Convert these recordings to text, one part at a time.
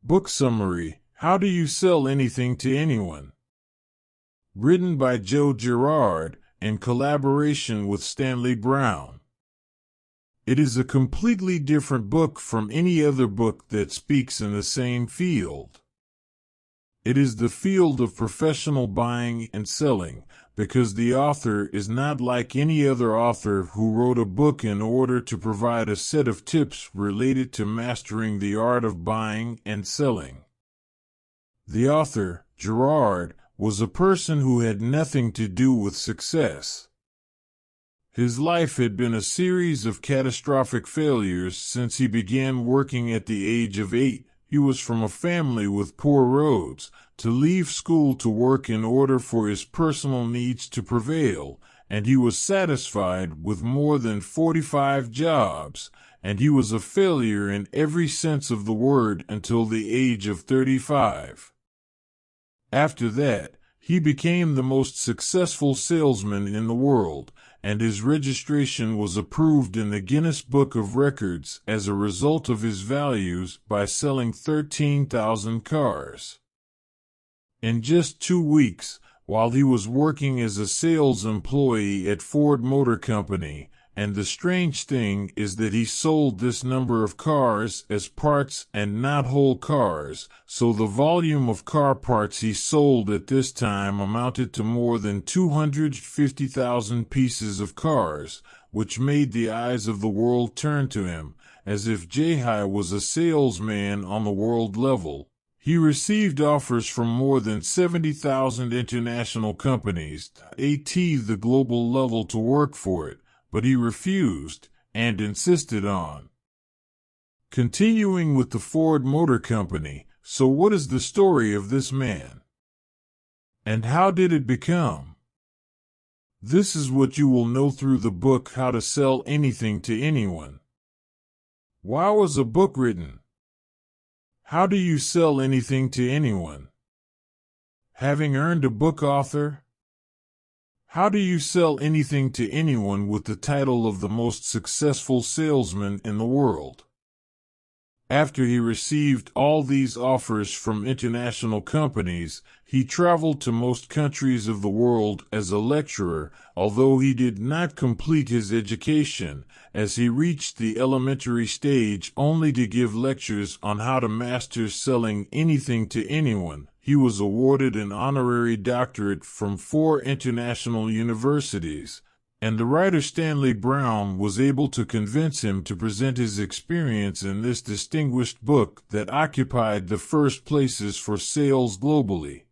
Book summary: How do you sell anything to anyone? Written by Joe Girard, in collaboration with Stanley Brown. It is a completely different book from any other book that speaks in the same field. It is the field of professional buying and selling, because the author is not like any other author who wrote a book in order to provide a set of tips related to mastering the art of buying and selling. The author, Girard, was a person who had nothing to do with success. His life had been a series of catastrophic failures since he began working at the age of 8. He was from a family with poor roads, to leave school to work in order for his personal needs to prevail, and he was satisfied with more than 45 jobs, and he was a failure in every sense of the word until the age of 35. After that, he became the most successful salesman in the world, and his registration was approved in the Guinness Book of Records as a result of his values by selling 13,000 cars. In just 2 weeks, while he was working as a sales employee at Ford Motor Company, and the strange thing is that he sold this number of cars as parts and not whole cars, so the volume of car parts he sold at this time amounted to more than 250,000 pieces of cars, which made the eyes of the world turn to him, as if Jai was a salesman on the world level. He received offers from more than 70,000 international companies, at the global level, to work for it, but he refused, and insisted on continuing with the Ford Motor Company. So what is the story of this man? And how did it become? This is what you will know through the book How to Sell Anything to Anyone. Why was a book written? How do you sell anything to anyone? Having earned a book author? How do you sell anything to anyone with the title of the most successful salesman in the world? After he received all these offers from international companies, he traveled to most countries of the world as a lecturer, although he did not complete his education, as he reached the elementary stage only to give lectures on how to master selling anything to anyone. He was awarded an honorary doctorate from 4 international universities, and the writer Stanley Brown was able to convince him to present his experience in this distinguished book that occupied the first places for sales globally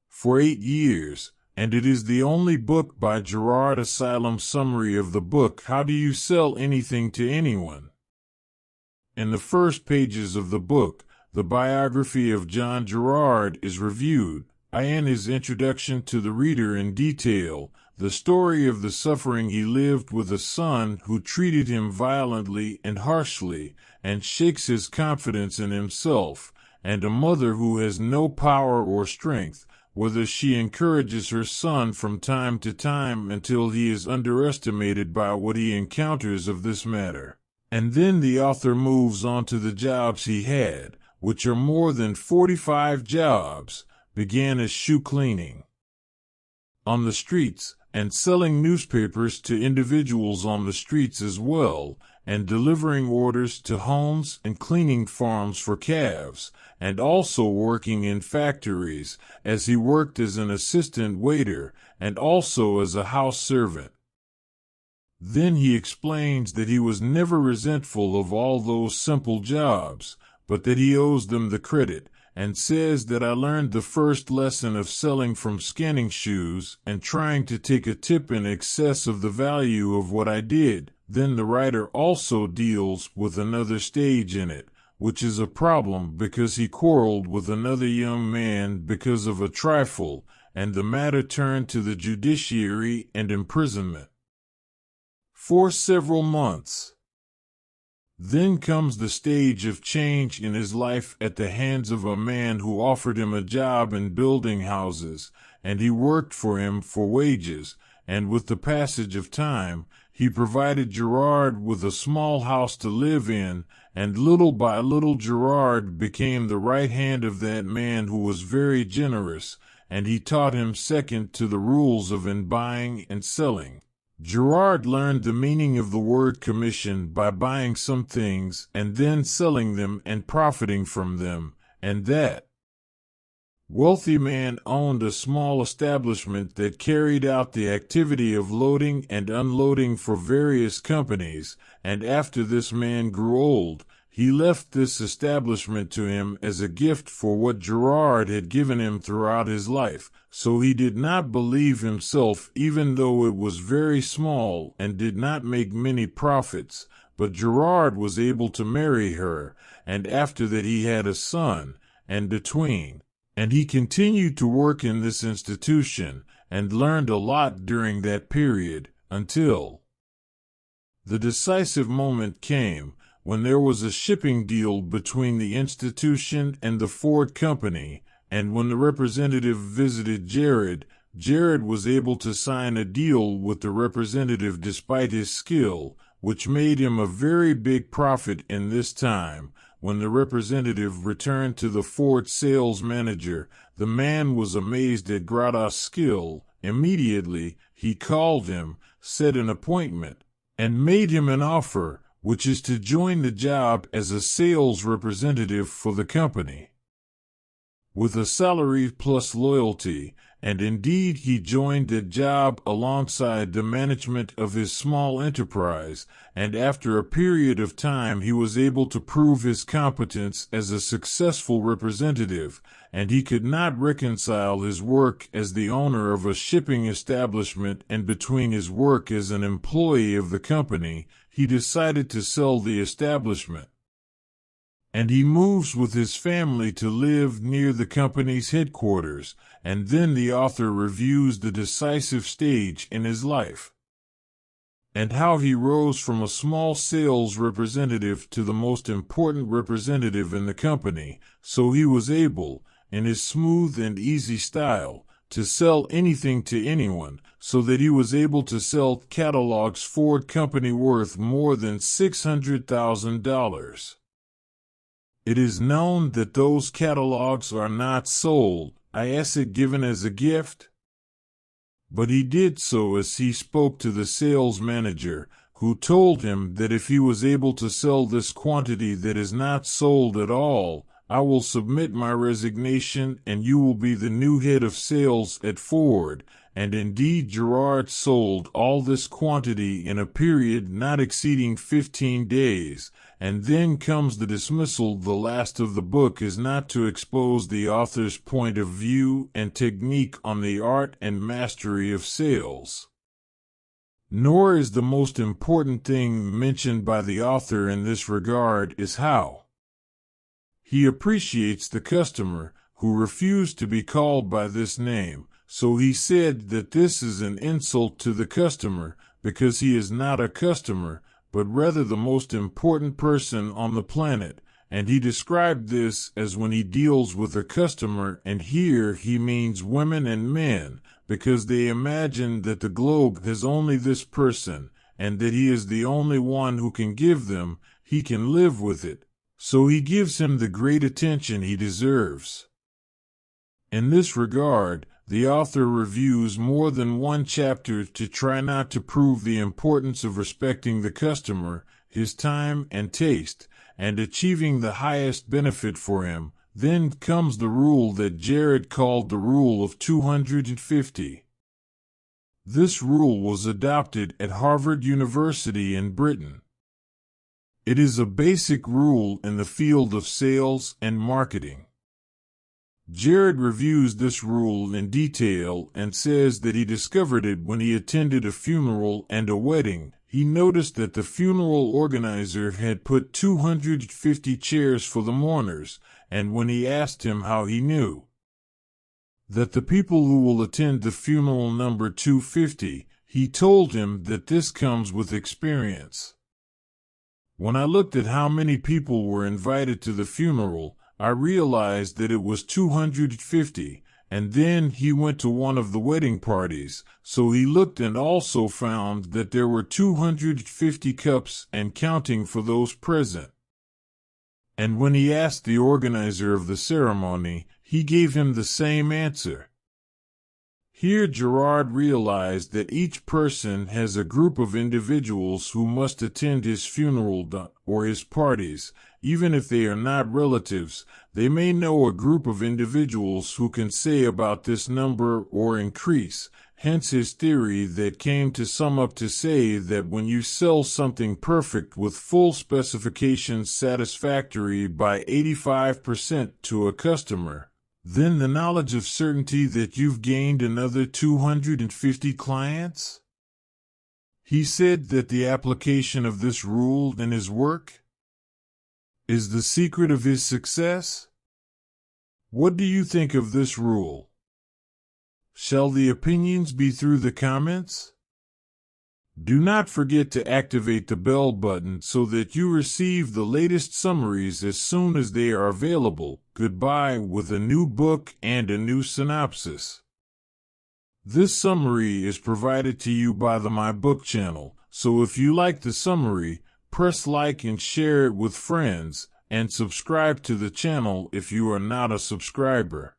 for 8 years, and it is the only book by Girard. Asylum summary of the book How Do You Sell Anything to Anyone? In the first pages of the book, the biography of John Girard is reviewed, in his introduction to the reader in detail, the story of the suffering he lived with a son who treated him violently and harshly, and shakes his confidence in himself, and a mother who has no power or strength, whether she encourages her son from time to time until he is underestimated by what he encounters of this matter. And then the author moves on to the jobs he had, which are more than 45 jobs, began as shoe cleaning on the streets, and selling newspapers to individuals on the streets as well, and delivering orders to homes and cleaning farms for calves, and also working in factories, as he worked as an assistant waiter, and also as a house servant. Then he explains that he was never resentful of all those simple jobs, but that he owes them the credit, and says that I learned the first lesson of selling from scanning shoes and trying to take a tip in excess of the value of what I did. Then the writer also deals with another stage in it, which is a problem because he quarreled with another young man because of a trifle, and the matter turned to the judiciary and imprisonment for several months. Then comes the stage of change in his life at the hands of a man who offered him a job in building houses, and he worked for him for wages, and with the passage of time, he provided Girard with a small house to live in, and little by little Girard became the right hand of that man who was very generous, and he taught him second to the rules of buying and selling. Girard learned the meaning of the word commission by buying some things and then selling them and profiting from them, and that wealthy man owned a small establishment that carried out the activity of loading and unloading for various companies, and after this man grew old, he left this establishment to him as a gift for what Girard had given him throughout his life, so he did not believe himself even though it was very small and did not make many profits, but Girard was able to marry her, and after that he had a son, and between. And he continued to work in this institution, and learned a lot during that period, until the decisive moment came, when there was a shipping deal between the institution and the Ford Company, and when the representative visited Girard, Girard was able to sign a deal with the representative despite his skill, which made him a very big profit in this time. When the representative returned to the Ford sales manager, the man was amazed at Girard's skill. Immediately, he called him, set an appointment, and made him an offer, which is to join the job as a sales representative for the company, with a salary plus loyalty, and indeed he joined the job alongside the management of his small enterprise, and after a period of time he was able to prove his competence as a successful representative, and he could not reconcile his work as the owner of a shipping establishment and between his work as an employee of the company. He decided to sell the establishment, and he moves with his family to live near the company's headquarters, and then the author reviews the decisive stage in his life, and how he rose from a small sales representative to the most important representative in the company, so he was able, in his smooth and easy style, to sell anything to anyone, so that he was able to sell catalogs Ford Company worth more than $600,000. It is known that those catalogs are not sold, i.e. given as a gift. But he did so as he spoke to the sales manager, who told him that if he was able to sell this quantity that is not sold at all, I will submit my resignation and you will be the new head of sales at Ford. And indeed Girard sold all this quantity in a period not exceeding 15 days, and then comes the dismissal. The last of the book is not to expose the author's point of view and technique on the art and mastery of sales. Nor is the most important thing mentioned by the author in this regard is how he appreciates the customer, who refused to be called by this name. So he said that this is an insult to the customer, because he is not a customer, but rather the most important person on the planet, and he described this as when he deals with a customer, and here he means women and men, because they imagine that the globe has only this person, and that he is the only one who can give them, he can live with it, so he gives him the great attention he deserves. In this regard, the author reviews more than one chapter to try not to prove the importance of respecting the customer, his time and taste, and achieving the highest benefit for him. Then comes the rule that Girard called the Rule of 250. This rule was adopted at Harvard University in Britain. It is a basic rule in the field of sales and marketing. Girard reviews this rule in detail and says that he discovered it when he attended a funeral and a wedding. He noticed that the funeral organizer had put 250 chairs for the mourners, and when he asked him how he knew that the people who will attend the funeral number 250, he told him that this comes with experience. When I looked at how many people were invited to the funeral, I realized that it was 250, and then he went to one of the wedding parties, so he looked and also found that there were 250 cups and counting for those present. And when he asked the organizer of the ceremony, he gave him the same answer. Here Girard realized that each person has a group of individuals who must attend his funeral or his parties. Even if they are not relatives, they may know a group of individuals who can say about this number or increase. Hence his theory that came to sum up to say that when you sell something perfect with full specifications satisfactory by 85% to a customer, then the knowledge of certainty that you've gained another 250 clients? He said that the application of this rule in his work is the secret of his success. What do you think of this rule? Shall the opinions be through the comments? Do not forget to activate the bell button so that you receive the latest summaries as soon as they are available. Goodbye with a new book and a new synopsis. This summary is provided to you by the My Book channel, so if you like the summary, press like and share it with friends, and subscribe to the channel if you are not a subscriber.